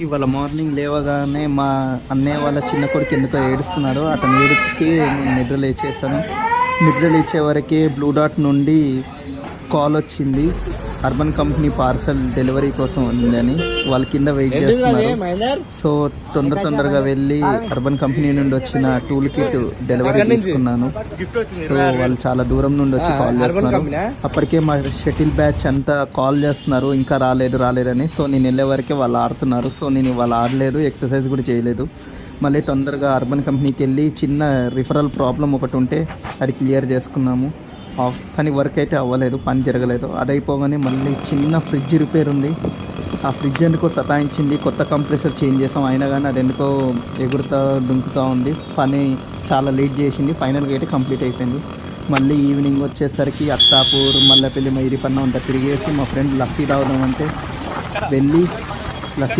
ఇవాళ మార్నింగ్ లేవగానే మా అన్నయ్య వాళ్ళ చిన్న కొడుకు ఎందుకో ఏడుస్తున్నాడు. అతను ఏడుపుకి నేను నిద్ర లేచేసాను. నిద్ర లేచే వరకే బ్లూ డాట్ నుండి కాల్ వచ్చింది, అర్బన్ కంపెనీ పార్సల్ డెలివరీ కోసం ఉందని. వాళ్ళ కింద వెయిట్ చేస్తున్నారు. సో తొందరగా వెళ్ళి అర్బన్ కంపెనీ నుండి వచ్చిన టూల్ కిట్ డెలివరీ తీసుకున్నాను. సో వాళ్ళు చాలా దూరం నుండి వచ్చి కాల్ చేస్తున్నారు. అప్పటికే మా షటిల్ బ్యాచ్ అంతా కాల్ చేస్తున్నారు, ఇంకా రాలేదని. సో నేను వెళ్ళే వరకే వాళ్ళు ఆడుతున్నారు. సో నేను వాళ్ళు ఆడలేదు, ఎక్సర్సైజ్ కూడా చేయలేదు. మళ్ళీ తొందరగా అర్బన్ కంపెనీకి వెళ్ళి చిన్న రిఫరల్ ప్రాబ్లం ఒకటి ఉంటే అది క్లియర్ చేసుకున్నాము. కానీ వర్క్ అయితే అవ్వలేదు, పని జరగలేదు. అది అయిపోగానే మళ్ళీ చిన్న ఫ్రిడ్జ్ రిపేర్ ఉంది. ఆ ఫ్రిడ్జ్ ఎందుకో సతాయించింది. కొత్త కంప్రెసర్ చేంజ్ చేసాం, అయినా కానీ అది ఎందుకో ఎగురుతూ దుంకుతూ ఉంది. పని చాలా లేట్ చేసింది. ఫైనల్గా అయితే కంప్లీట్ అయిపోయింది. మళ్ళీ ఈవినింగ్ వచ్చేసరికి అత్తాపూర్, మల్లెపల్లి, మైరిపన్న అంతా తిరిగేసి మా ఫ్రెండ్ లస్సీ తాగుదామంటే వెళ్ళి లస్సీ